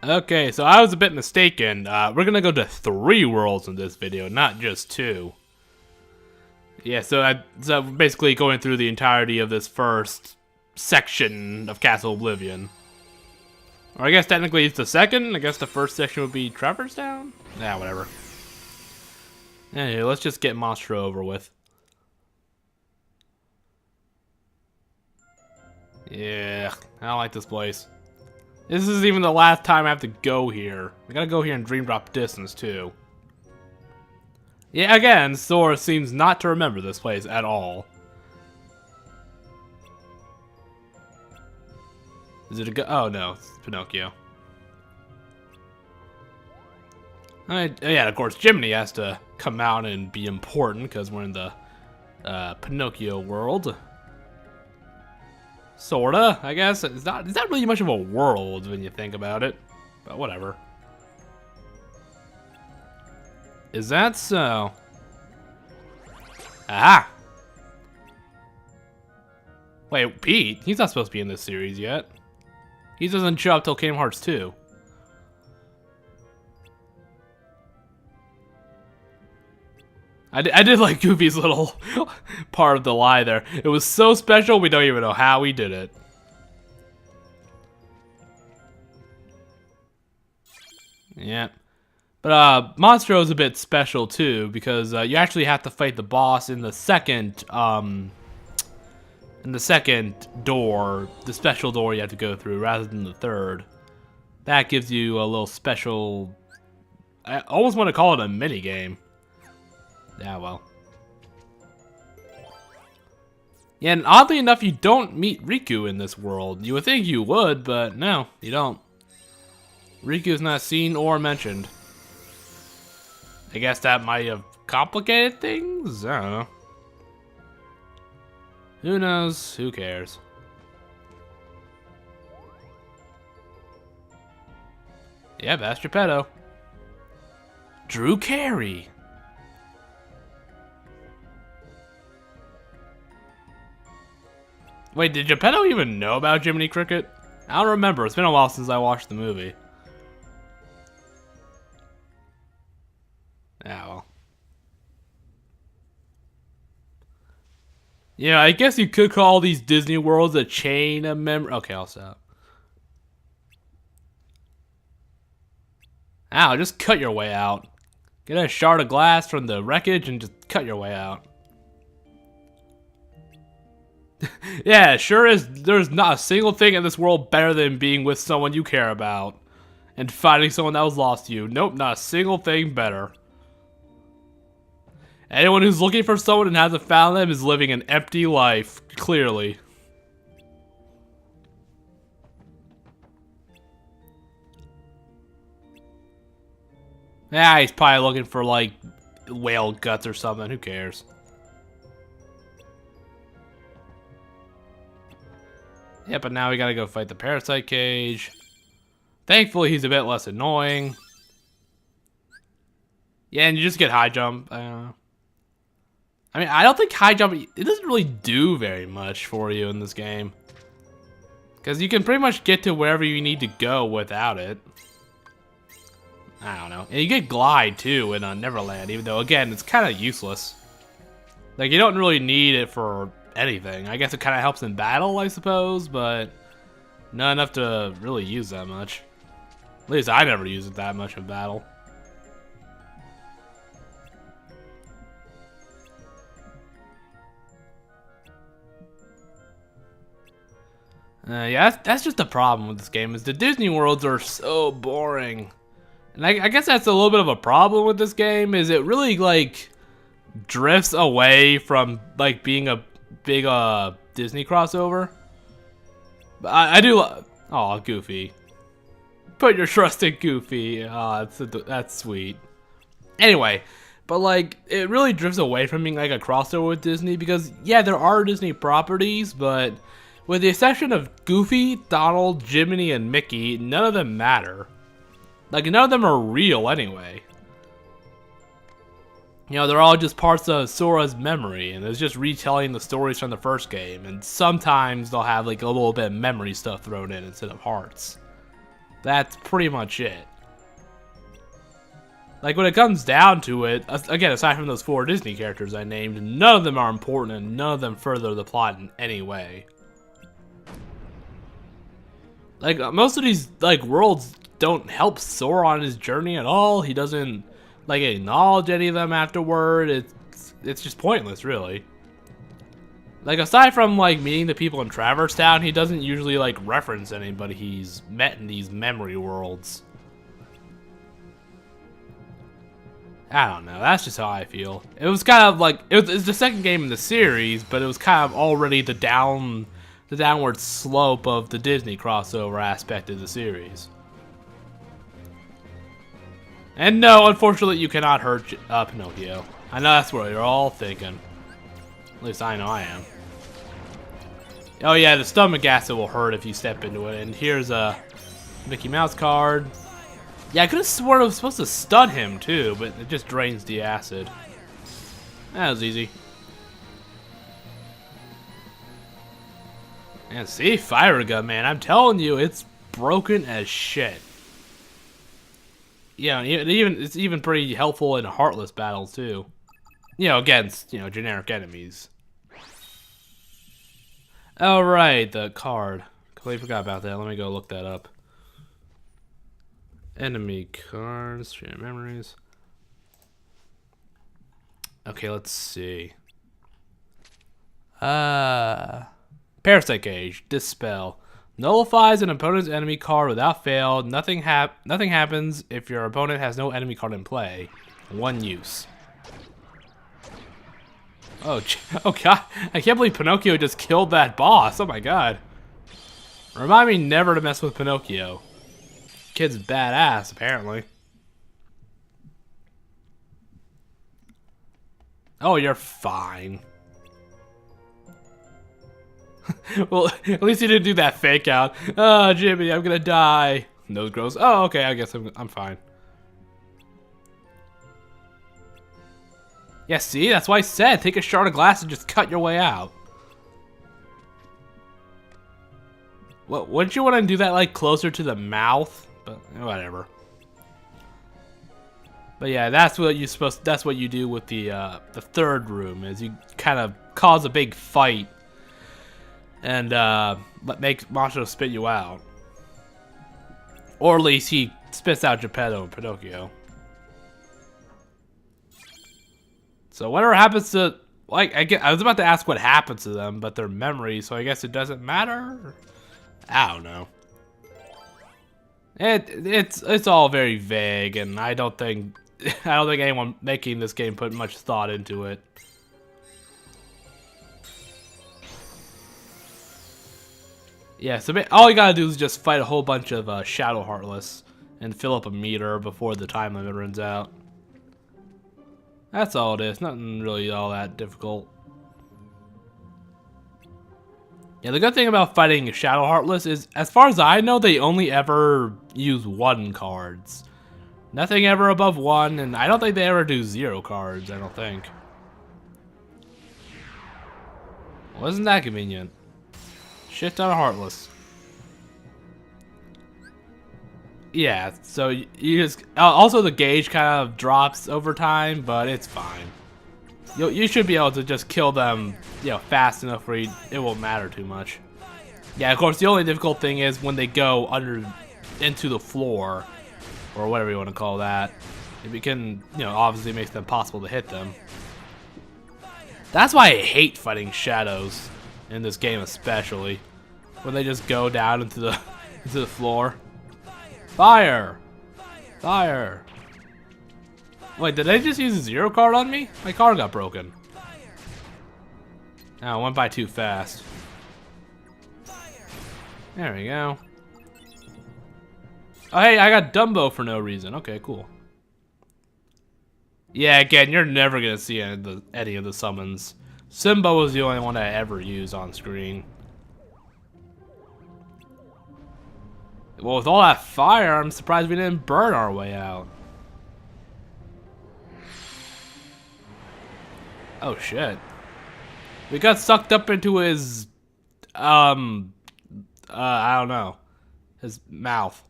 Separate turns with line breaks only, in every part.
Okay, so I was a bit mistaken. We're gonna go to 3 worlds in this video, not just 2. Yeah, so basically going through the entirety of this first section of Castle Oblivion. Or I guess technically it's the second. I guess the first section would be Trevor's Town? Yeah, whatever. Anyway, let's just get Monstro over with. Yeah, I don't like this place. This is even the last time I have to go here. I gotta go here in Dream Drop Distance, too. Yeah, again, Sora seems not to remember this place at all. Is it a go? Oh, no, it's Pinocchio. Yeah, of course, Jiminy has to come out and be important because we're in the Pinocchio world. Sorta, I guess. It's not really much of a world when you think about it, but whatever. Is that so? Aha! Wait, Pete? He's not supposed to be in this series yet. He doesn't show up till Kingdom Hearts 2. I did like Goofy's little part of the lie there. It was so special, we don't even know how he did it. Yeah. But Monstro is a bit special too, because you actually have to fight the boss in the second door, the special door you have to go through, rather than the third. That gives you a little special, I almost want to call it a mini game. Yeah, well. Yeah, and oddly enough, you don't meet Riku in this world. You would think you would, but no, you don't. Riku is not seen or mentioned. I guess that might have complicated things? I don't know. Who knows? Who cares? Yeah, that's Geppetto. Drew Carey. Wait, did Geppetto even know about Jiminy Cricket? I don't remember. It's been a while since I watched the movie. Yeah, well. Yeah, I guess you could call these Disney worlds a chain of memory. Okay, I'll stop. Ow, just cut your way out. Get a shard of glass from the wreckage and just cut your way out. Yeah, sure is. There's not a single thing in this world better than being with someone you care about and finding someone that was lost to you. Nope, not a single thing better. Anyone who's looking for someone and hasn't found them is living an empty life, clearly. Yeah, he's probably looking for, like, whale guts or something. Who cares? Yeah, but now we gotta go fight the parasite cage. Thankfully, he's a bit less annoying. Yeah, and you just get high jump. I don't know. I mean, I don't think high jump, it doesn't really do very much for you in this game. Because you can pretty much get to wherever you need to go without it. I don't know. And you get glide too in Neverland, even though, again, it's kind of useless. Like, you don't really need it for anything. I guess it kind of helps in battle, I suppose, but not enough to really use that much. At least I never use it that much in battle. Yeah, that's just the problem with this game, is the Disney worlds are so boring. And I guess that's a little bit of a problem with this game, is it really, like, drifts away from, like, being a big, Disney crossover. But I do, oh, Goofy. Put your trust in Goofy. Oh, that's sweet. Anyway, but, like, it really drifts away from being, like, a crossover with Disney, because, yeah, there are Disney properties, but with the exception of Goofy, Donald, Jiminy, and Mickey, none of them matter. Like, none of them are real anyway. You know, they're all just parts of Sora's memory, and it's just retelling the stories from the first game, and sometimes they'll have, like, a little bit of memory stuff thrown in instead of hearts. That's pretty much it. Like, when it comes down to it, again, aside from those 4 Disney characters I named, none of them are important and none of them further the plot in any way. Like, most of these, like, worlds don't help Sora on his journey at all. He doesn't, like, acknowledge any of them afterward. It's just pointless, really. Like, aside from, like, meeting the people in Traverse Town, he doesn't usually, like, reference anybody he's met in these memory worlds. I don't know, that's just how I feel. It was kind of like, it's the second game in the series, but it was kind of already the downward slope of the Disney crossover aspect of the series. And no, unfortunately, you cannot hurt Pinocchio. I know that's what you're all thinking. At least I know I am. Oh yeah, the stomach acid will hurt if you step into it. And here's a Mickey Mouse card. Yeah, I could have sworn it was supposed to stun him too, but it just drains the acid. That was easy. And see, fire gun, man, I'm telling you, it's broken as shit. Yeah, it's even pretty helpful in heartless battles too. You know, against, you know, generic enemies. Alright, the card. Completely forgot about that. Let me go look that up. Enemy cards, share memories. Okay, let's see. Parasite Cage, Dispel. Nullifies an opponent's enemy card without fail. Nothing happens if your opponent has no enemy card in play. 1 use. Oh god, I can't believe Pinocchio just killed that boss. Oh my god. Remind me never to mess with Pinocchio. Kid's badass, apparently. Oh, you're fine. Well, at least you didn't do that fake out. Oh, Jimmy, I'm gonna die. Nose grows. Oh, okay, I guess I'm fine. Yeah, see? That's why I said take a shard of glass and just cut your way out. Well, wouldn't you want to do that, like, closer to the mouth? But whatever. But yeah, that's what you do with the 3rd room, is you kind of cause a big fight and make Monstro spit you out. Or at least he spits out Geppetto and Pinocchio. So whatever happens to, like, I was about to ask what happens to them, but they're memories, so I guess it doesn't matter. I don't know. It's all very vague, and I don't think anyone making this game put much thought into it. Yeah, so all you gotta do is just fight a whole bunch of Shadow Heartless and fill up a meter before the time limit runs out. That's all it is. Nothing really all that difficult. Yeah, the good thing about fighting Shadow Heartless is, as far as I know, they only ever use 1 cards. Nothing ever above 1, and I don't think they ever do 0 cards, I don't think. Well, isn't that convenient? Shit ton of Heartless. Yeah, so you just... also, the gauge kind of drops over time, but it's fine. You should be able to just kill them, you know, fast enough where it won't matter too much. Yeah, of course, the only difficult thing is when they go into the floor, or whatever you want to call that. It can, you know, obviously makes them possible to hit them. That's why I hate fighting shadows in this game, especially when they just go down into the floor. Fire! Fire! Wait, did they just use a 0 card on me? My card got broken. Oh, it went by too fast. There we go. Oh, hey, I got Dumbo for no reason. Okay, cool. Yeah, again, you're never gonna see any of the summons. Simba was the only one I ever used on screen. Well, with all that fire, I'm surprised we didn't burn our way out. Oh shit. We got sucked up into his, I don't know, his mouth.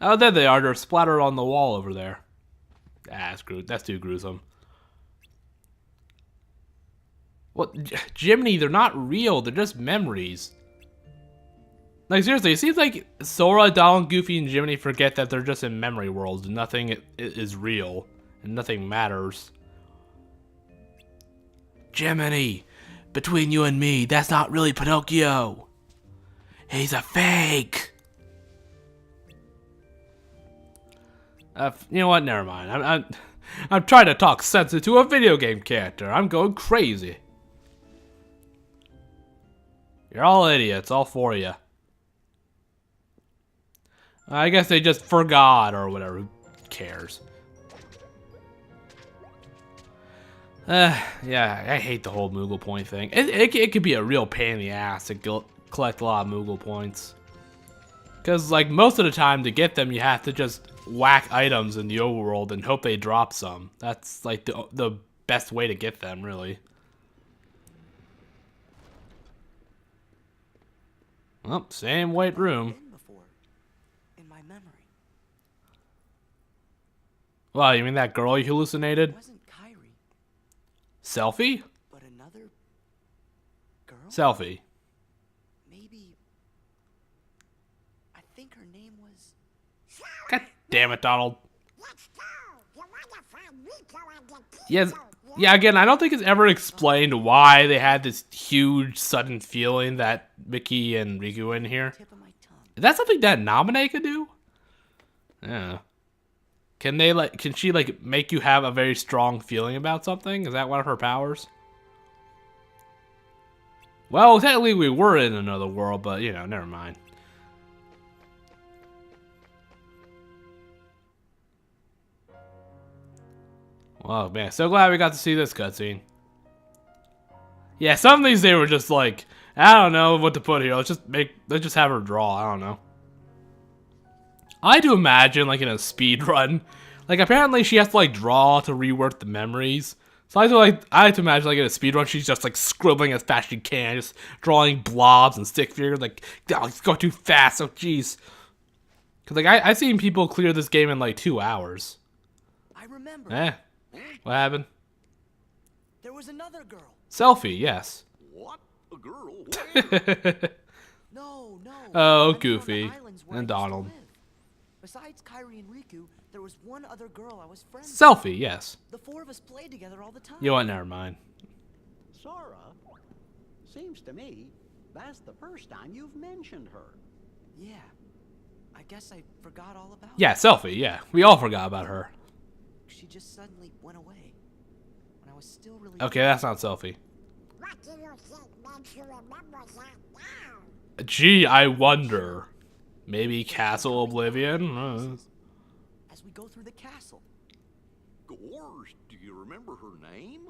Oh, there they are. They're splattered on the wall over there. Ah, that's too gruesome. What, Jiminy? They're not real. They're just memories. Like, seriously, it seems like Sora, Donald, Goofy, and Jiminy forget that they're just in memory worlds. And nothing is real. And nothing matters. Jiminy, between you and me, that's not really Pinocchio. He's a fake. You know what? Never mind. I'm trying to talk sense into a video game character. I'm going crazy. You're all idiots, all four of you. I guess they just forgot or whatever. Who cares? Yeah, I hate the whole Moogle point thing. It could be a real pain in the ass to collect a lot of Moogle points. Because, like, most of the time to get them, you have to just whack items in the overworld and hope they drop some. That's, like, the best way to get them, really. Oh, same white room.
In my memory.
Well, you mean that girl you hallucinated?
It wasn't Kyrie.
Selfie?
But another girl?
Selfie.
Maybe. I think her name was.
God damn it, Donald. Yes. Yeah, again, I don't think it's ever explained why they had this huge sudden feeling that Mickey and Riku were in here. Is that something that Naminé could do? Yeah. Can she like make you have a very strong feeling about something? Is that one of her powers? Well, technically we were in another world, but you know, never mind. Well, man, so glad we got to see this cutscene. Yeah, some of these they were just like, I don't know what to put here. Let's just have her draw. I don't know. I do imagine like in a speed run, like apparently she has to like draw to rework the memories. So I like to imagine like in a speed run she's just like scribbling as fast as she can, just drawing blobs and stick figures. Like, oh, it's going too fast. Oh, jeez. Cause like I've seen people clear this game in like 2 hours.
I remember.
Eh. What happened?
There was another girl.
Selfie, yes.
What? A girl?
No.
Oh, Goofy and Donald.
Besides Kyrie and Riku, there was one other girl I was friends with.
Selfie, yes.
The four of us played together all the time.
You know what? Never mind.
Sora? Seems to me that's the first time you've mentioned her.
Yeah. I guess I forgot all about
Yeah,
her.
Selfie, yeah. We all forgot about her.
She just suddenly went away. When I was still really
Okay, that's not Selfie.
What do you think makes you remember that now?
Gee, I wonder. Maybe Castle Oblivion?
as we go through the castle.
Gorge, do you remember her name?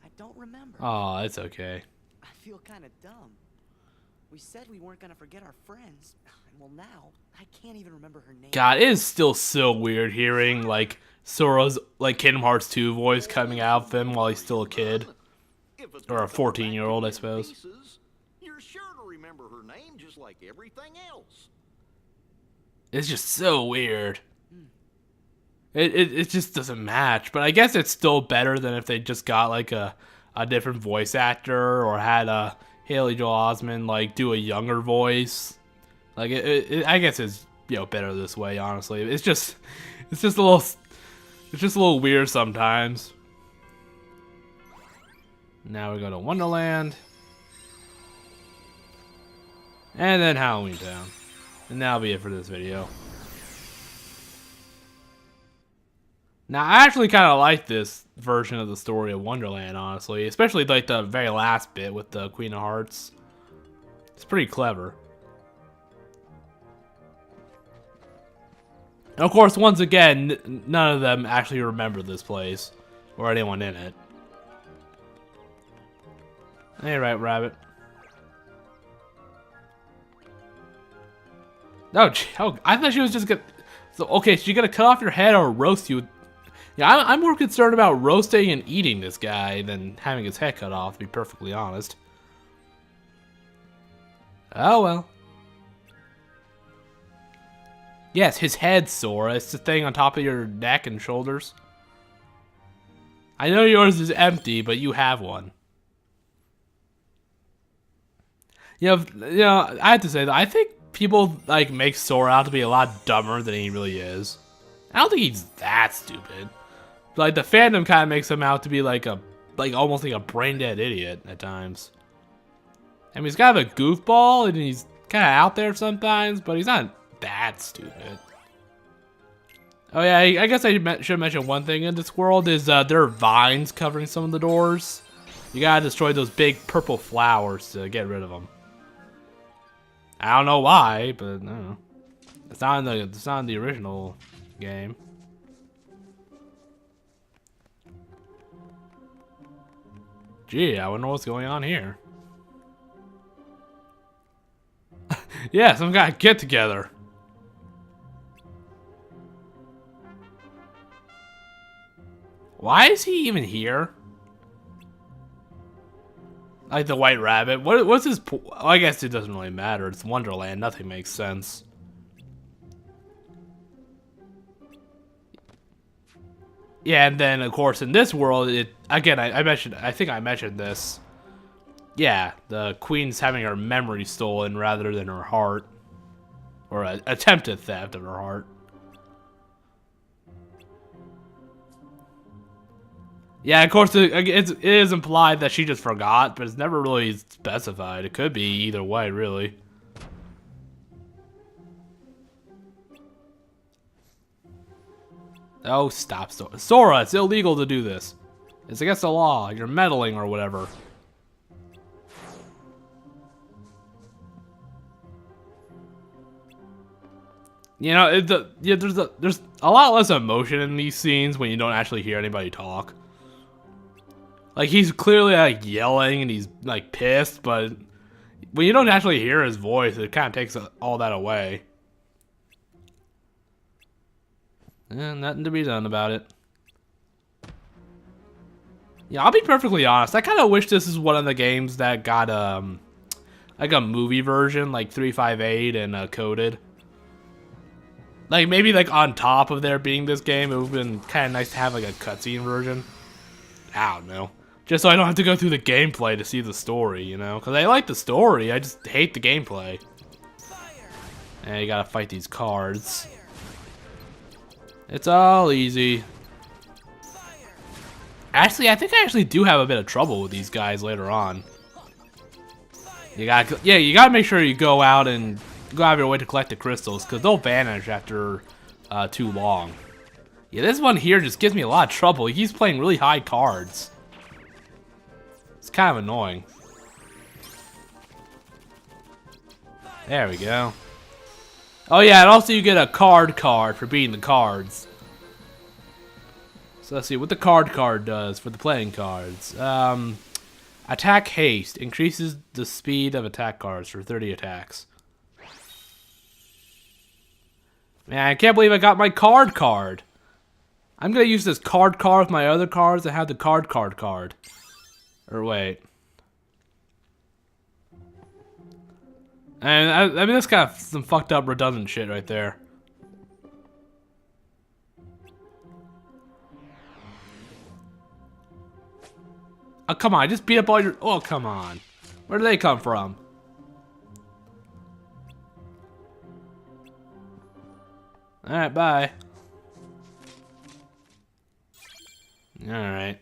I don't remember.
Oh, it's okay.
I feel kind of dumb. We said we weren't gonna forget our friends, and well now, I can't even remember her name.
God, it is still so weird hearing, like, Sora's, like, Kingdom Hearts 2 voice coming out of him while he's still a kid. Or a 14-year-old, I suppose.
Pieces, you're sure to remember her name just like everything else.
It's just so weird. It just doesn't match. But I guess it's still better than if they just got, like, a different voice actor or had a Haley Joel Osment, like, do a younger voice. Like, I guess it's, you know, better this way, honestly. It's just a little weird sometimes. Now we go to Wonderland. And then Halloween Town. And that'll be it for this video. Now, I actually kind of like this version of the story of Wonderland, honestly. Especially, like, the very last bit with the Queen of Hearts. It's pretty clever. And of course, once again, none of them actually remember this place. Or anyone in it. Hey, right, Rabbit. Oh, I thought she was just gonna... So, okay, she's gonna cut off your head or roast you. Yeah, I'm more concerned about roasting and eating this guy than having his head cut off, to be perfectly honest. Oh well. Yes, his head, Sora. It's the thing on top of your neck and shoulders. I know yours is empty, but you have one. I have to say that I think people like make Sora out to be a lot dumber than he really is. I don't think he's that stupid. Like the fandom kind of makes him out to be like almost like a brain dead idiot at times. I mean, he's kind of a goofball and he's kind of out there sometimes, but he's not that stupid. Oh yeah, I guess I should mention one thing in this world is there are vines covering some of the doors. You gotta destroy those big purple flowers to get rid of them. I don't know why, but I don't know. It's not in the original game. Gee, I wonder what's going on here. Yeah, some kind of get together. Why is he even here? Like the White Rabbit. What's his well, I guess it doesn't really matter. It's Wonderland. Nothing makes sense. Yeah, and then of course in this world, I think I mentioned this. Yeah, the queen's having her memory stolen rather than her heart, or an attempted theft of her heart. Yeah, of course it is implied that she just forgot, but it's never really specified. It could be either way, really. Oh, stop, Sora. Sora, it's illegal to do this. It's against the law. You're meddling or whatever. You know, there's a lot less emotion in these scenes when you don't actually hear anybody talk. Like, he's clearly like yelling and he's like pissed, but when you don't actually hear his voice, it kind of takes all that away. Nothing to be done about it. Yeah, I'll be perfectly honest. I kind of wish this is one of the games that got like a movie version, like 358 and coded. Like maybe like on top of there being this game, it would have been kind of nice to have like a cutscene version. I don't know. Just so I don't have to go through the gameplay to see the story, you know? Because I like the story, I just hate the gameplay. And you gotta fight these cards. It's all easy. Actually, I think I actually do have a bit of trouble with these guys later on. You gotta make sure you go out and go out of your way to collect the crystals, because they'll vanish after too long. Yeah, this one here just gives me a lot of trouble. He's playing really high cards. It's kind of annoying. There we go. Oh yeah, and also you get a card for beating the cards. So let's see what the card does for the playing cards. Attack haste increases the speed of attack cards for 30 attacks. Man, I can't believe I got my card. I'm gonna use this card with my other cards that have the card. Or wait. And I mean, that's kind of some fucked up redundant shit right there. Oh, come on, just beat up all your... Oh, come on. Where do they come from? Alright, bye. Alright.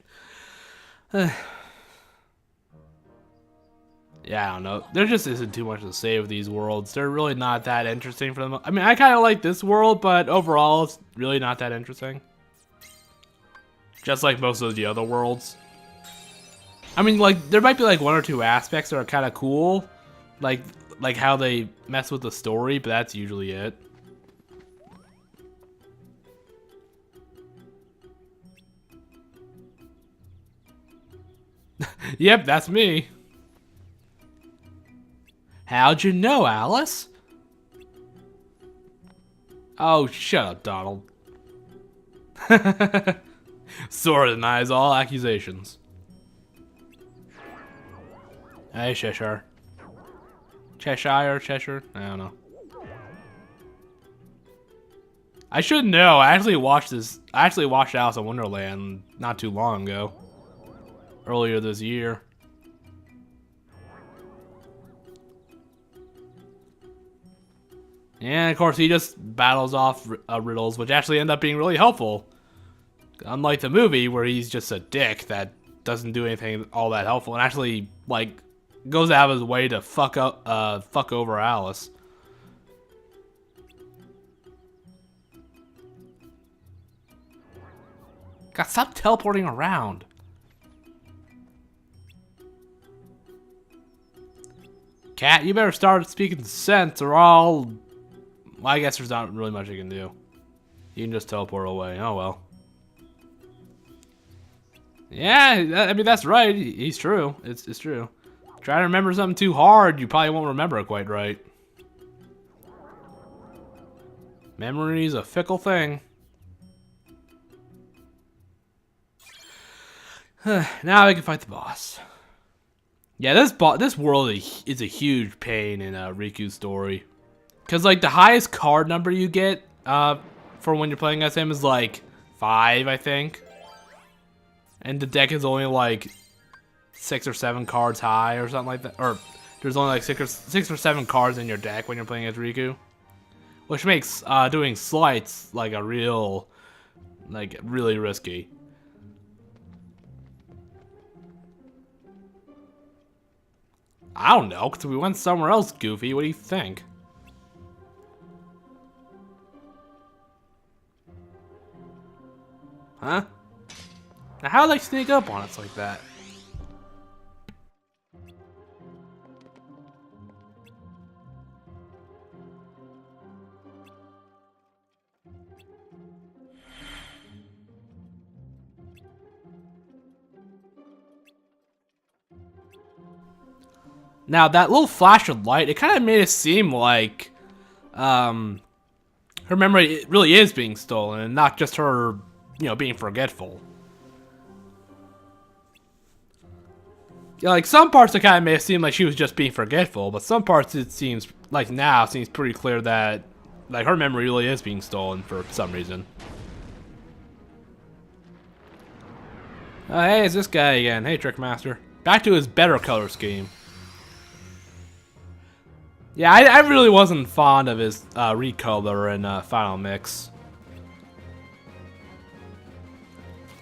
Yeah, I don't know. There just isn't too much to say with these worlds. They're really not that interesting for them. I mean, I kind of like this world, but overall, it's really not that interesting. Just like most of the other worlds. I mean, like, there might be like one or two aspects that are kind of cool. Like how they mess with the story, but that's usually it. Yep, that's me. How'd you know, Alice? Oh, shut up, Donald. Sora denies all accusations. Hey, Shishar. Cheshire? I don't know. I should know. I actually watched Alice in Wonderland not too long ago. Earlier this year. And of course he just battles off riddles, which actually end up being really helpful. Unlike the movie where he's just a dick that doesn't do anything all that helpful and actually like goes out of his way to fuck over Alice. God, stop teleporting around. Cat, you better start speaking sense or I'll... Well, I guess there's not really much you can do. You can just teleport away. Oh well. Yeah, I mean that's right. He's true. It's true. Try to remember something too hard, you probably won't remember it quite right. Memory's a fickle thing. Now we can fight the boss. Yeah, this world is a huge pain in Riku's story. Cause like the highest card number you get for when you're playing as him is like 5, I think. And the deck is only like 6 or 7 cards high or something like that. Or there's only like 6 or 7 cards in your deck when you're playing as Riku. Which makes doing slights like really risky. I don't know, because we went somewhere else, Goofy. What do you think? Huh? Now, how do they sneak up on us like that? Now, that little flash of light, it kind of made it seem like her memory really is being stolen and not just her, being forgetful. Yeah, like some parts it kind of made it seem like she was just being forgetful, but some parts it seems like now it seems pretty clear that like her memory really is being stolen for some reason. Hey, it's this guy again. Hey, Trickmaster. Back to his better color scheme. Yeah, I really wasn't fond of his recolor in Final Mix.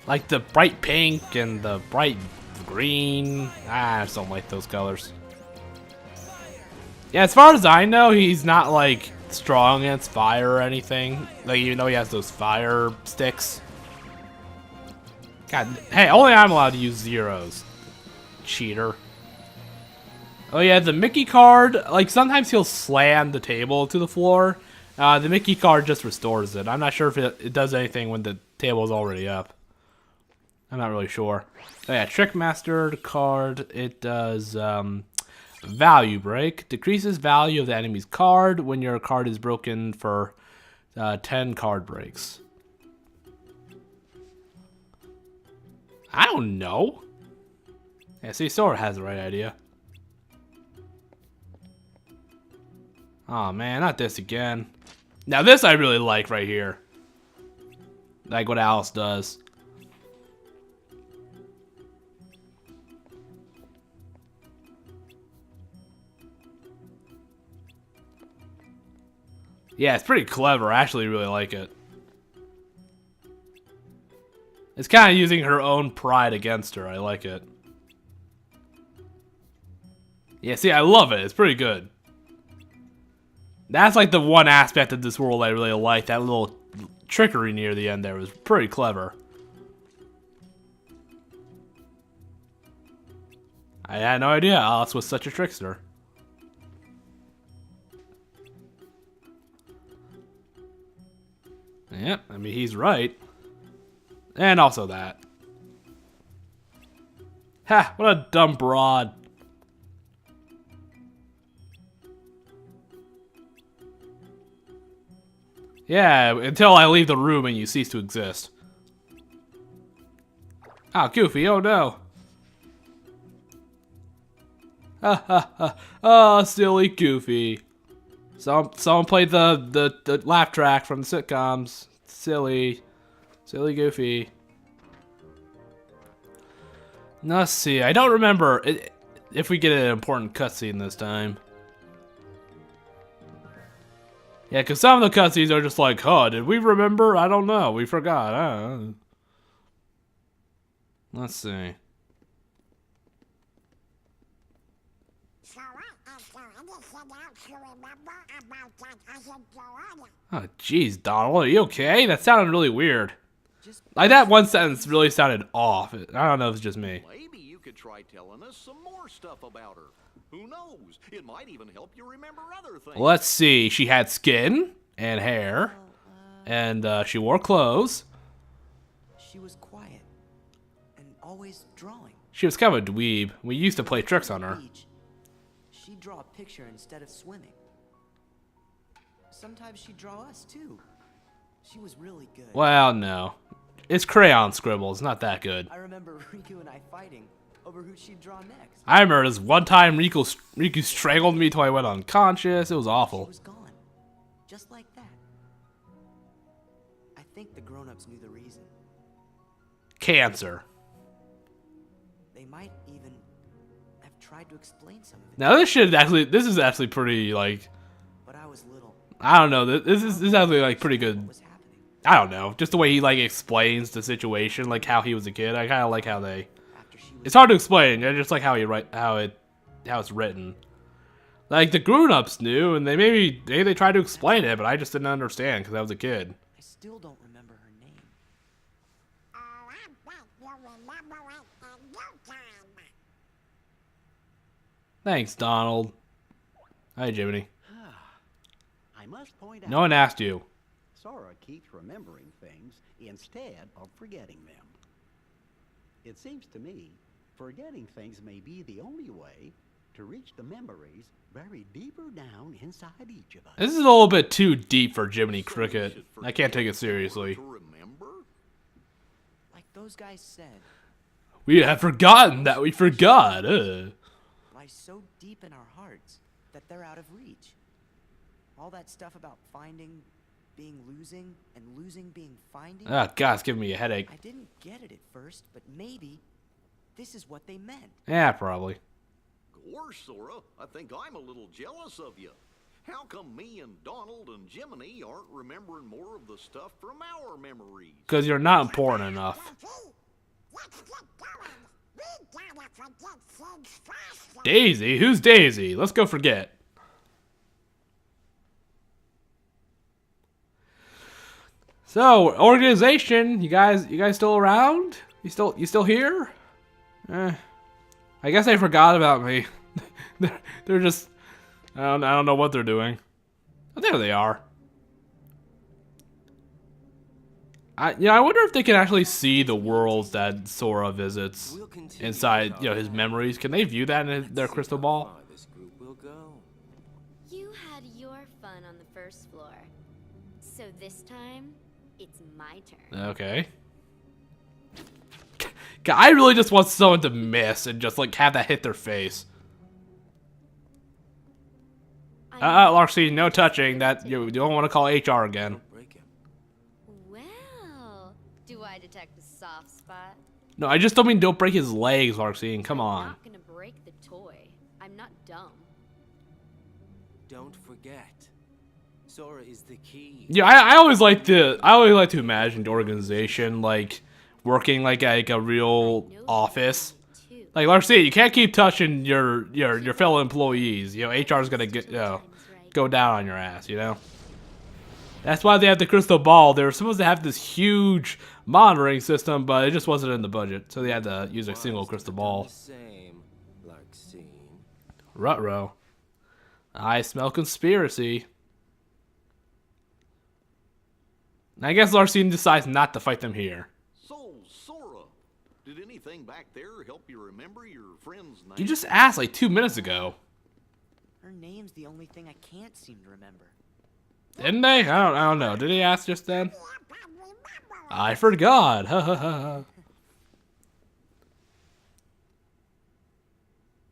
Like the bright pink and the bright green. I just don't like those colors. Yeah, as far as I know, he's not like strong against fire or anything. Like even though he has those fire sticks. God, hey, only I'm allowed to use zeros. Cheater. Oh yeah, the Mickey card, like sometimes he'll slam the table to the floor. The Mickey card just restores it. I'm not sure if it does anything when the table is already up. I'm not really sure. Oh yeah, Trickmaster card, it does value break. Decreases value of the enemy's card when your card is broken for 10 card breaks. I don't know. Yeah, see, Sora has the right idea. Oh man, not this again. Now this I really like right here. Like what Alice does. Yeah, it's pretty clever. I actually really like it. It's kind of using her own pride against her. I like it. Yeah, see, I love it. It's pretty good. That's like the one aspect of this world I really like. That little trickery near the end there was pretty clever. I had no idea Alice was such a trickster. Yep, I mean, he's right. And also that. Ha, what a dumb broad. Yeah, until I leave the room and you cease to exist. Ah, Goofy, oh no. Ha ha ha. Oh, silly Goofy. Someone played the laugh track from the sitcoms. Silly Goofy. Let's see. I don't remember if we get an important cutscene this time. Yeah, because some of the cutscenes are just like, huh, did we remember? I don't know. We forgot. I don't know. Let's see.
So what? So I just set out to remember about that other Joanna.
Oh, jeez, Donald, are you okay? That sounded really weird.
Just
Like, that one sentence really sounded off. I don't know if it's just me.
Maybe you could try telling us some more stuff about her. Who knows? It might even help you remember other things.
Let's see. She had skin and hair, and she wore clothes.
she was quiet and always drawing.
She was kind of a dweeb. We used to play tricks on her.
Beach, she'd draw a picture instead of swimming. Sometimes she'd draw us too. She was really good.
Well, no. It's crayon scribble. It's not that good.
I remember Riku and I fighting over who she'd draw next.
I remember this one time Riku strangled me till I went unconscious. It was
She
awful.
was gone, just like that. I think the grown-ups knew the reason.
Cancer.
They might even have tried to explain some of it.
Now this is actually pretty, like,
But I was little.
I don't know. This is actually like pretty
What
good.
was happening?
I don't know. Just the way he like explains the situation, like how he was a kid. I kind of like how they.
After she was
It's hard to explain. I just like how it's written. Like the grown-ups knew, and maybe they tried to explain it, but I just didn't understand because I was a kid.
I still don't remember her name.
Oh, I bet you'll remember it in no time.
Thanks, Donald. Hi, Jiminy.
I must point out,
No one asked you.
Sora keeps remembering things instead of forgetting them. It seems to me forgetting things may be the only way to reach the memories buried deeper down inside each of us.
This is a little bit too deep for Jiminy
So we
Cricket.
should
I can't take it
forget
seriously.
to remember?
Like those guys said,
We have forgotten that we forgot.
lies so deep in our hearts that they're out of reach. All that stuff about finding being losing and losing being finding.
Oh, God, it's giving me a headache.
I didn't get it at first, but maybe this is what they meant.
Yeah, probably.
Gosh, Sora, I think I'm a little jealous of you. How come me and Donald and Jiminy aren't remembering more of the stuff from our memories?
Because you're not important enough.
Goofy, let's get going. We gotta forget things faster.
Daisy? Who's Daisy? Let's go forget. So, organization, you guys still around? You still here? I guess they forgot about me. they're just I don't know what they're doing. Oh, there they are. I wonder if they can actually see the worlds that Sora visits inside, his memories. Can they view that in their crystal ball?
This group will go.
You had your fun on the first floor. So this time, it's my turn.
Okay. I really just want someone to miss and just like have that hit their face. Larcy, no touching. That you don't want to call HR again.
Break him.
Well, do I detect a soft spot?
No, I just don't mean don't break his legs, Larcy. Come on.
I'm not gonna break the toy. I'm not dumb.
Don't forget, Sora is the key.
Yeah, I always like to imagine the organization like working like a real office.
Too.
Like Larcy, you can't keep touching your fellow employees. HR's gonna go down on your ass. That's why they have the crystal ball. They were supposed to have this huge monitoring system, but it just wasn't in the budget, so they had to use a single crystal ball.
Same, Larxene.
Ruh-roh. I smell conspiracy. I guess Larcene decides not to fight them here.
So, Sora, did anything back there help you remember your friend's name?
You just asked like 2 minutes ago.
Her name's the only thing I can't seem to remember.
Didn't they? I don't know. Did he ask just then? I forgot. Ha ha ha.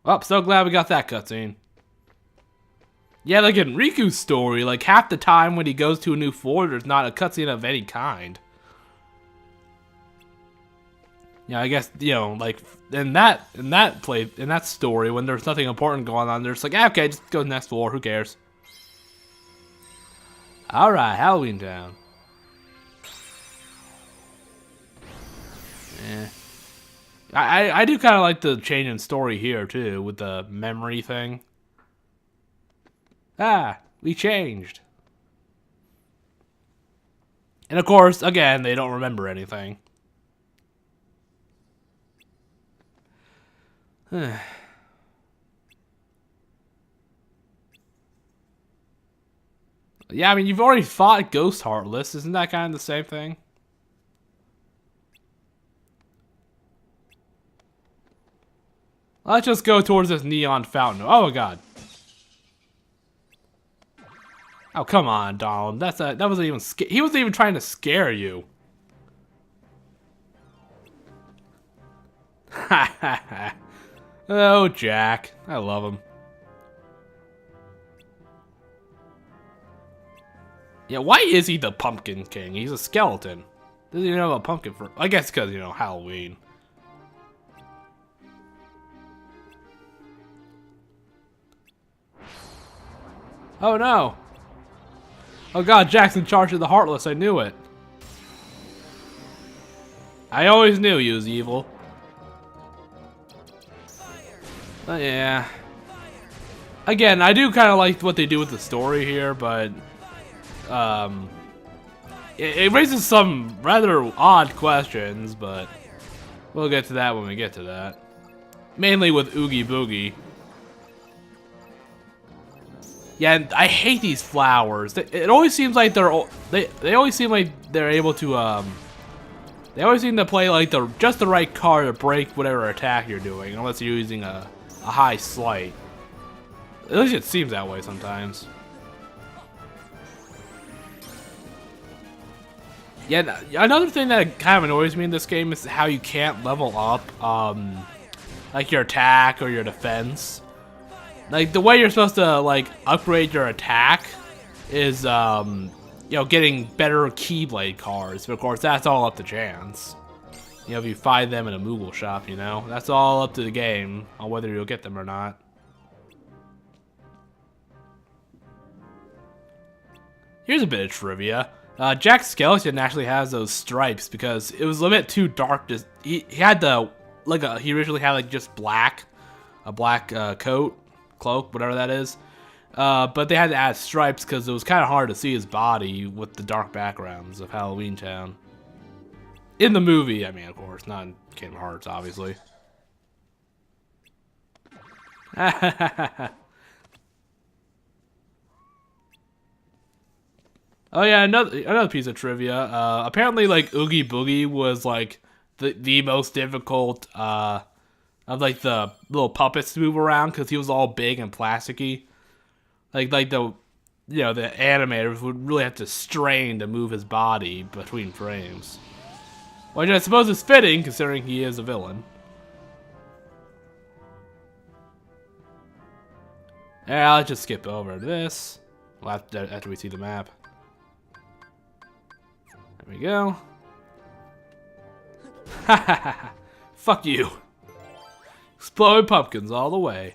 Well, so glad we got that cutscene. Yeah, like in Riku's story, like half the time when he goes to a new floor, there's not a cutscene of any kind. Yeah, I guess, you know, like in that story, when there's nothing important going on, there's like, okay, just go to the next floor, who cares? Alright, Halloween Town. Yeah. I do kind of like the change in story here, too, with the memory thing. Ah, we changed. And of course, again, they don't remember anything. Yeah, I mean, you've already fought Ghost Heartless. Isn't that kind of the same thing? Let's just go towards this neon fountain. Oh, God. Oh, come on, Donald. That wasn't even he wasn't even trying to scare you. Oh, Jack. I love him. Yeah, why is he the Pumpkin King? He's a skeleton. Doesn't even have a pumpkin for... I guess because, you know, Halloween. Oh, no. Oh, God, Jack's in charge of the Heartless. I knew it. I always knew he was evil. But yeah. Again, I do kind of like what they do with the story here, but... it raises some rather odd questions, but we'll get to that when we get to that. Mainly with Oogie Boogie. Yeah, and I hate these flowers. It always seems like they always seem like they're able to they always seem to play like just the right card to break whatever attack you're doing, unless you're using a high slight. At least it seems that way sometimes. Yeah, another thing that kind of annoys me in this game is how you can't level up, like your attack or your defense. Like the way you're supposed to like upgrade your attack is, you know, getting better Keyblade cards. But of course, that's all up to chance. You know, if you find them in a Moogle shop, you know, that's all up to the game on whether you'll get them or not. Here's a bit of trivia. Jack's skeleton actually has those stripes because it was a bit too dark. He had he originally had like just a black cloak, whatever that is. But they had to add stripes because it was kind of hard to see his body with the dark backgrounds of Halloween Town. In the movie, I mean, of course, not in Kingdom Hearts, obviously. Oh yeah, another piece of trivia. Apparently, like Oogie Boogie was like the most difficult of like the little puppets to move around because he was all big and plasticky. Like the the animators would really have to strain to move his body between frames, which I suppose is fitting considering he is a villain. Yeah, let's just skip over this. Well, after we see the map. There we go. Fuck you. Exploding pumpkins all the way.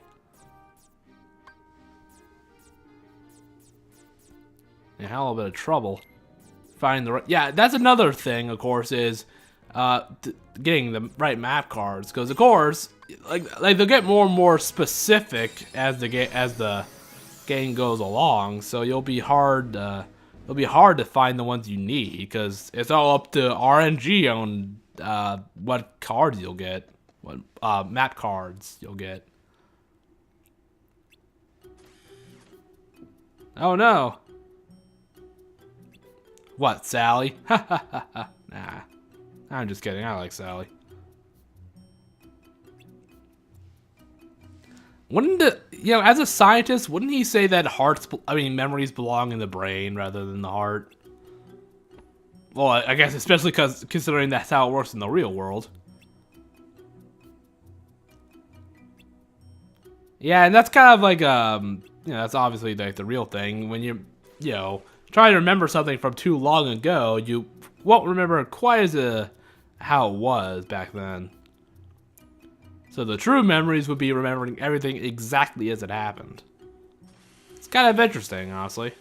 Yeah, a little bit of trouble finding the right. Yeah, that's another thing. Of course, is getting the right map cards because, of course, like they'll get more and more specific as the game goes along. So it'll be hard to find the ones you need because it's all up to RNG on what cards you'll get, what map cards you'll get. Oh no! What, Sally? Nah, I'm just kidding. I like Sally. Wouldn't as a scientist, wouldn't he say that memories belong in the brain rather than the heart? Well, I guess especially considering that's how it works in the real world. Yeah, and that's kind of like, that's obviously like the real thing. When you try to remember something from too long ago, you won't remember quite as how it was back then. So the true memories would be remembering everything exactly as it happened. It's kind of interesting, honestly.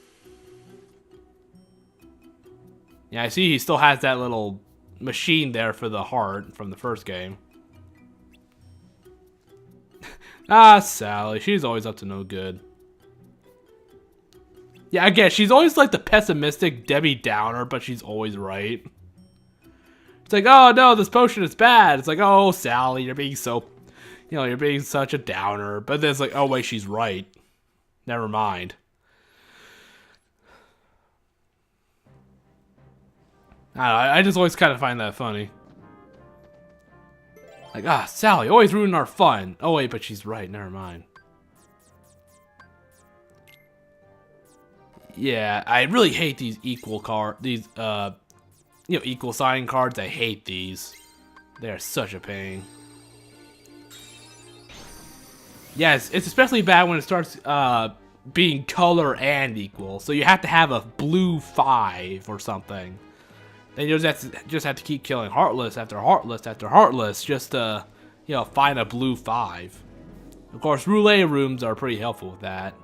Yeah, I see he still has that little machine there for the heart from the first game. Ah, Sally, she's always up to no good. Yeah, I guess she's always like the pessimistic Debbie Downer, but she's always right. It's like, oh no, this potion is bad. It's like, oh, Sally, you're being so, you're being such a downer. But then it's like, oh wait, she's right. Never mind. I don't know, I just always kind of find that funny. Like, ah, Sally, always ruining our fun. Oh wait, but she's right, never mind. Yeah, I really hate these equal sign cards. I hate these. They are such a pain. Yes, it's especially bad when it starts being color and equal. So you have to have a blue 5 or something. Then you just have to keep killing Heartless after Heartless after Heartless just to, find a blue 5. Of course, roulette rooms are pretty helpful with that.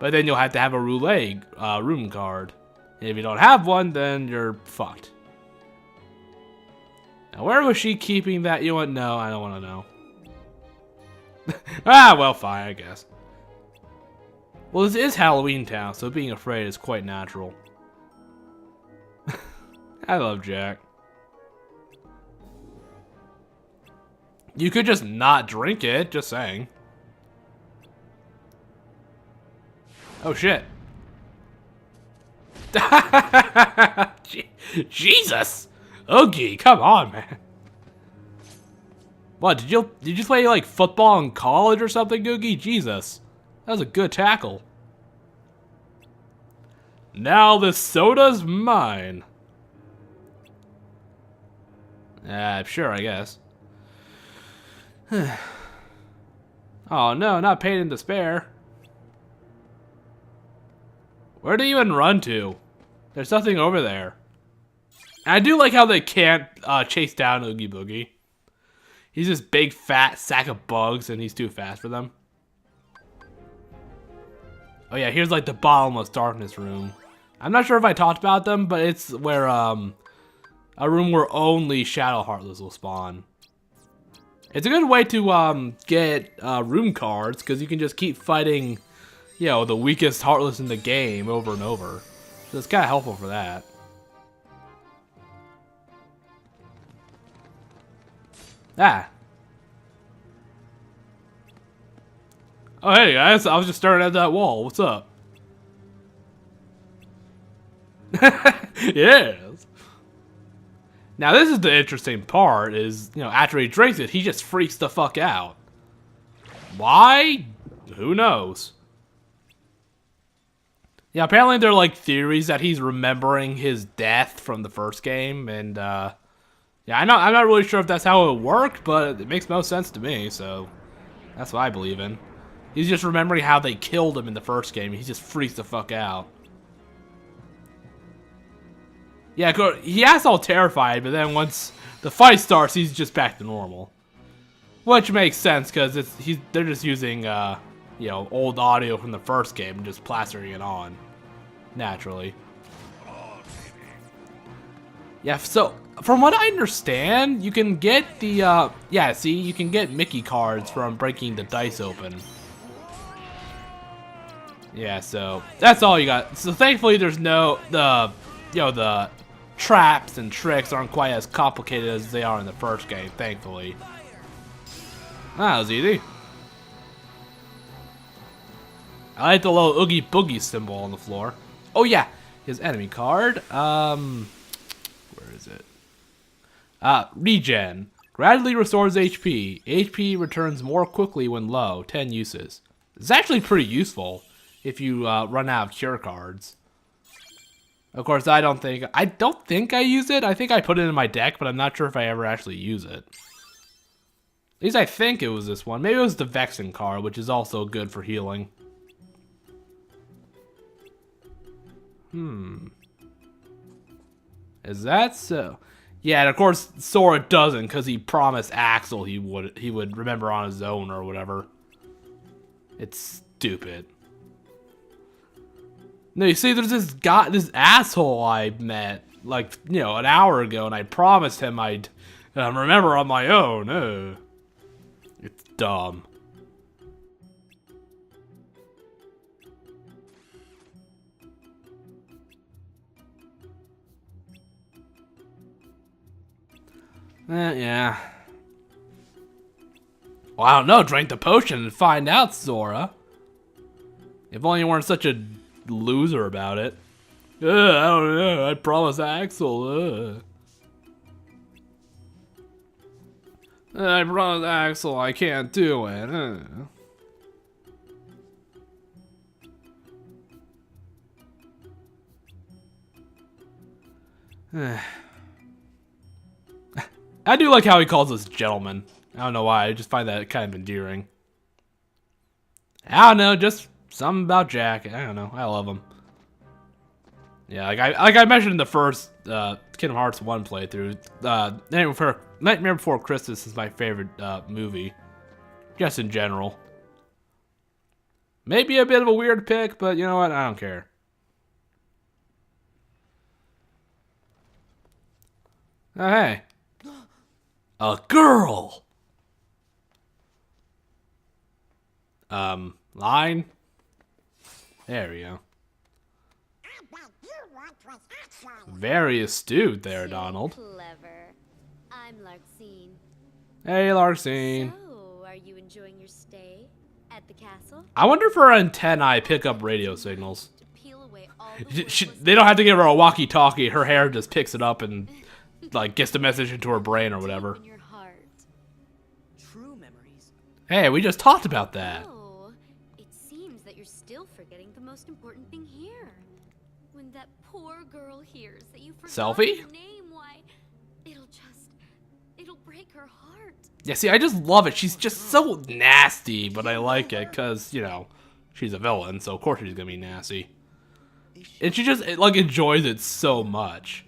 But then you'll have to have a roulette room card. And if you don't have one, then you're fucked. Now, where was she keeping that? You know what? No, I don't want to know. Ah, well, fine, I guess. Well, this is Halloween Town, so being afraid is quite natural. I love Jack. You could just not drink it, just saying. Oh shit. Jesus! Oogie, come on, man. What, did you play like football in college or something, Oogie? Jesus. That was a good tackle. Now the soda's mine. Sure, I guess. Oh no, not Pain and Despair. Where do you even run to? There's nothing over there. And I do like how they can't chase down Oogie Boogie. He's this big fat sack of bugs and he's too fast for them. Oh yeah, here's like the bottomless darkness room. I'm not sure if I talked about them, but it's where a room where only Shadow Heartless will spawn. It's a good way to get room cards because you can just keep fighting, the weakest Heartless in the game over and over. So it's kind of helpful for that. Ah. Oh, hey guys, I was just staring at that wall. What's up? Yes. Now this is the interesting part is, after he drinks it, he just freaks the fuck out. Why? Who knows? Yeah, apparently there are like theories that he's remembering his death from the first game, and yeah, I'm not really sure if that's how it worked, but it makes most sense to me, so that's what I believe in. He's just remembering how they killed him in the first game. He just freaks the fuck out. Yeah, he acts all terrified, but then once the fight starts, he's just back to normal. Which makes sense, because they're just using, old audio from the first game and just plastering it on. Naturally. Yeah, so, from what I understand, you can get the, you can get Mickey cards from breaking the dice open. Yeah, so, that's all you got. So, thankfully, there's the traps and tricks aren't quite as complicated as they are in the first game, thankfully. That was easy. I like the little Oogie Boogie symbol on the floor. Oh yeah, his enemy card. Where is it? Regen. Gradually restores HP. HP returns more quickly when low. 10 uses. It's actually pretty useful if you run out of cure cards. Of course, I don't think I use it. I think I put it in my deck, but I'm not sure if I ever actually use it. least I think it was this one. Maybe it was the Vexen card, which is also good for healing. Is that so? Yeah, and of course Sora doesn't, because he promised Axel he would remember on his own or whatever. It's stupid. No, you see, there's this asshole I met, like, you know, an hour ago, and I promised him I'd remember on my own. It's dumb. Yeah. Well, I don't know. Drink the potion and find out, Sora. If only you weren't such a loser about it. I don't know. I promised Axel. I promised Axel I can't do it. I do like how he calls us gentlemen. I don't know why. I just find that kind of endearing. I don't know. Just something about Jack. I don't know. I love him. Yeah, like I mentioned in the first Kingdom Hearts 1 playthrough, Nightmare Before Christmas is my favorite movie, just in general. Maybe a bit of a weird pick, but you know what? I don't care. Oh, hey. A girl! Line? There we go.
I bet you what was actually.
Very astute there, Donald.
Clever. I'm Larxene.
Hey, Larxene.
So, are you enjoying your stay at the castle?
I wonder if her antennae pick up radio signals.
To peel away all the
They don't have to give her a walkie-talkie. Her hair just picks it up and, like, gets the message into her brain or whatever.
in your heart.
True memories.
Hey, we just talked about that.
Oh, it seems that you're still forgetting the most important thing here. When that poor girl hears that you forgot
Selfie?
her name, why, it'll break her heart.
Yeah, see, I just love it. She's just so nasty, but I like it because, you know, she's a villain, so of course she's gonna be nasty. And she just, like, enjoys it so much.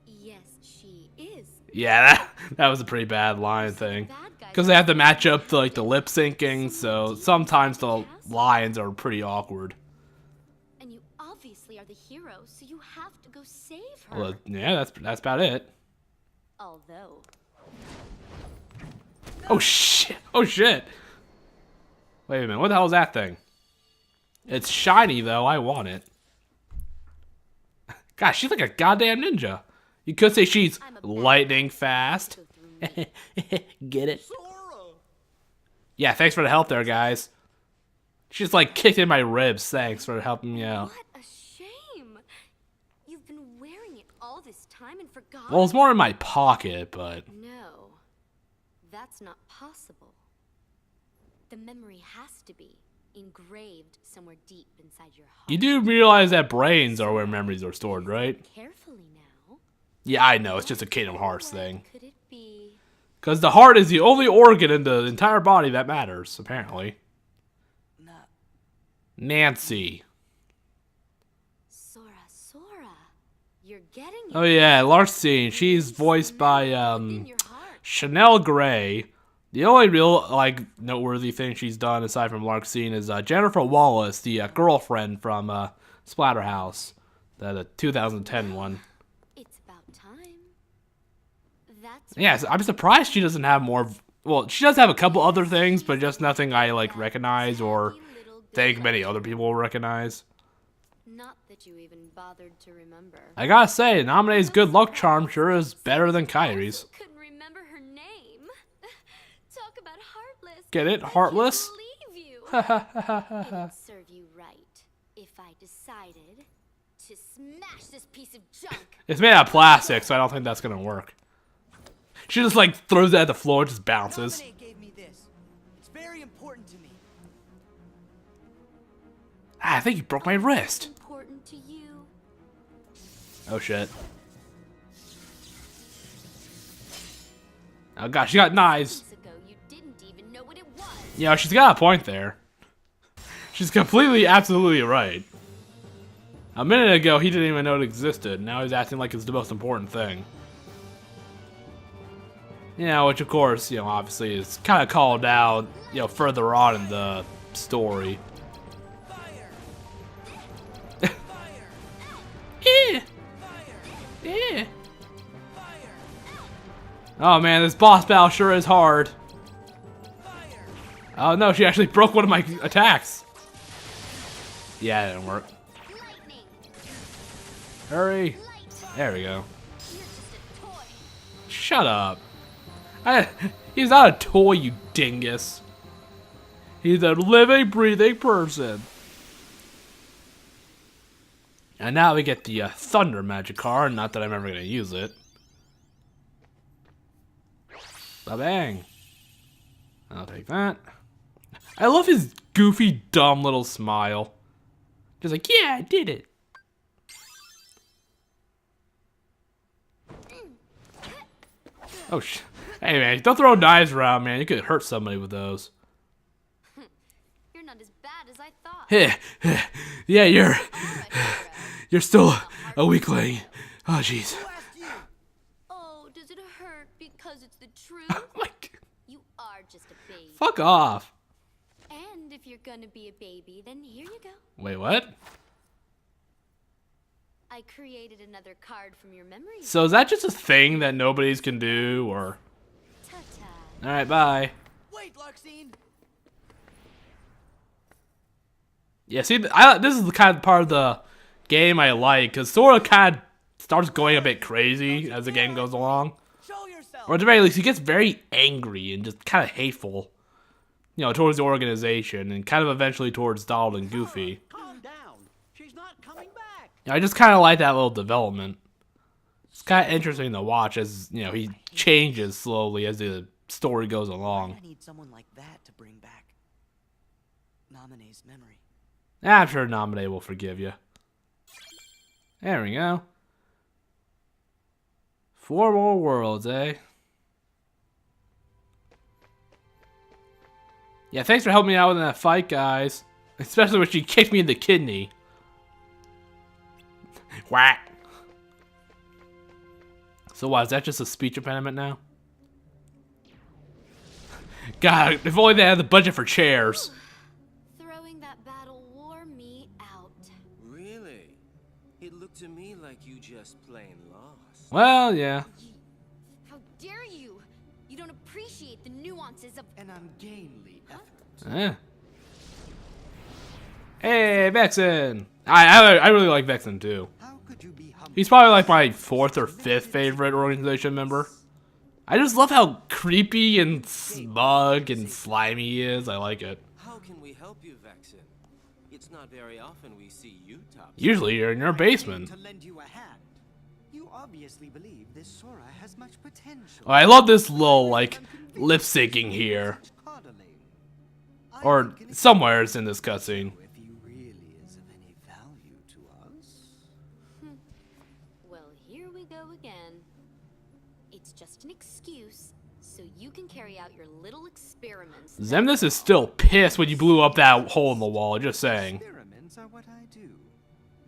Yes, she is.
Yeah, that was a pretty bad line thing. Because they have to match up to, like, the lip syncing, so sometimes the lines are pretty awkward.
And you obviously are the hero, so you have to go save her.
Well, yeah, that's about it.
Although,
Oh shit! Oh shit! Wait a minute, what the hell is that thing? It's shiny though, I want it. Gosh, she's like a goddamn ninja. You could say she's lightning fast.
go through me.
Get it?
Sora!
Yeah, thanks for the help there, guys. She just like kicked in my ribs. Thanks for helping me out.
What a shame. You've been wearing it all this time and forgot.
Well, it's more in my pocket, but
No, that's not possible. The memory has to be engraved somewhere deep inside your heart.
you do realize that brains are where memories are stored, right?
Carefully now.
Yeah, I know. It's just a Kingdom Hearts
What
thing.
could it be?
Because the heart is the only organ in the entire body that matters, apparently.
Nah.
Nancy.
Sora, you're getting it.
Oh yeah, Larxene. She's voiced by
In your heart.
Chanel Gray. The only real like noteworthy thing she's done aside from Larxene is Jennifer Wallace, the girlfriend from Splatterhouse, the 2010 one.
It's about time. That's
Yes, I'm surprised she doesn't have more. Well, she does have a couple other things, but just nothing I like recognize or
tiny little
think
good
many
luck.
other people will recognize.
Not that you even bothered to remember.
I gotta say, Namine's good luck charm sure is better than Kairi's.
Couldn't remember her name. Talk about heartless.
Get it?
I can't
Heartless?
believe you. It'd serve you right if I decided to smash this piece of junk.
It's made out of plastic, so I don't think that's gonna work. She just like throws it at the floor, just bounces.
Dominic gave me this. It's very important to me.
Ah, I think you broke my wrist.
Important to you.
Oh shit. Oh gosh, she got knives.
Months ago,
You know, she's got a point there. She's completely, absolutely right. A minute ago, he didn't even know it existed. Now he's acting like it's the most important thing. You know, which of course, you know, obviously is kind of called out, you know, further on in the story. Yeah. Yeah. Oh man, this boss battle sure is hard. Oh no, she actually broke one of my attacks. Yeah, it didn't work. Hurry. There we go. Shut up. He's not a toy, you dingus. He's a living, breathing person. And now we get the Thunder Magic card. Not that I'm ever going to use it. Ba-bang. I'll take that. I love his goofy, dumb little smile. Just like, yeah, I did it. Oh, hey, man, don't throw knives around, man. You could hurt somebody with those.
You're not as bad as I thought.
Yeah, you're still a weakling. Oh, jeez.
Oh, does it hurt because it's the truth? You are just a baby.
Fuck off.
And if you're gonna be a baby, then here you go.
Wait, what?
I created another card from your memory.
So is that just a thing that nobodies can do, or?
Ta-ta.
All right, bye.
Wait, Larxene.
Yeah, see, this is the kind of part of the game I like, because Sora kind of starts going a bit crazy as the game goes along.
Show yourself.
Or at the very least, he gets very angry and just kind of hateful, you know, towards the organization and kind of eventually towards Donald and Goofy.
Calm down. She's not coming back.
You know, I just kind of like that little development. It's kind of interesting to watch as, you know, he changes slowly as the story goes along.
I need someone like that to bring back Naminé's memory.
I'm sure Naminé will forgive you. There we go. 4 more worlds, eh? Yeah, thanks for helping me out in that fight, guys. Especially when she kicked me in the kidney. Whack. So what, is that just a speech impediment now? God, if only they had the budget for chairs.
Throwing that battle wore me out.
Really? It looked to me like you just plain lost.
Well, yeah.
How dare you? You don't appreciate the nuances of
An ungainly effort.
Eh. Hey, Vexen! I really like Vexen too.
How could you be humble?
He's probably like my 4th or 5th favorite organization member. I just love how creepy and smug and slimy he is. I like it.
How can we help you, Vexen? It's not very often we see you top.
Usually you're in your basement.
To lend you a hand. You obviously believe this Sora has much potential.
Oh, I love this little like lip syncing here.
Coddling. I
Or
can
somewhere it's in this cutscene.
if he really is of any value to us.
well, here we go again. It's just an excuse so you can carry out your little experiments.
Xemnas is still pissed when you blew up that hole in the wall, just saying.
Experiments are what I do.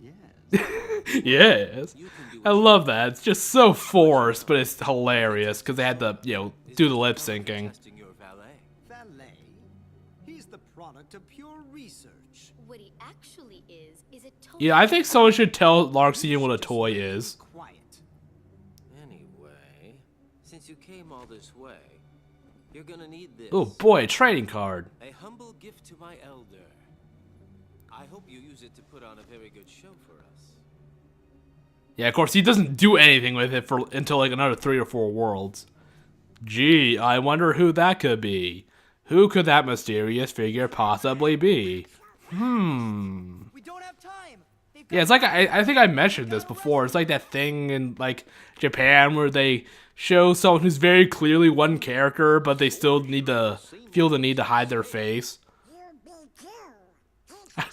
Yes.
Yes.
You can do
I love that. It's just so forced, but it's hilarious because they had to, you know, do the lip syncing.
testing your valet.
Valet? He's the product of pure research.
What he actually is a total.
Yeah, I think someone should tell Larxian what a toy is.
Quiet.
Anyway, since you came all this way, you're gonna need this.
Oh boy, a trading card.
A humble gift to my elder. I hope you use it to put on a very good show for us.
Yeah, of course, he doesn't do anything with it for until like another 3 or 4 worlds. Gee, I wonder who that could be. Who could that mysterious figure possibly be?
We don't have time. They've got
Yeah, it's like I think I mentioned this before. It's like that thing in like Japan where they show someone who's very clearly one character, but they still need to feel the need to hide their face.
You be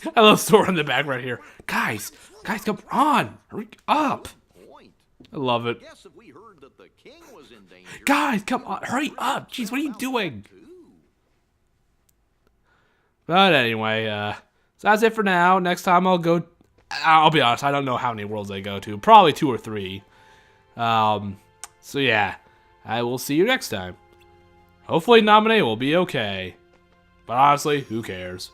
too.
I love Sora in the background here. Guys, come on, hurry up!
Point.
I love it.
Guess if we heard that the king was in danger.
Guys, come on, hurry up! Jeez, what are you doing?
Too.
But anyway, so that's it for now. Next time I'll be honest, I don't know how many worlds I go to. Probably 2 or 3. So yeah, I will see you next time. Hopefully Nominate will be okay. But honestly, who cares?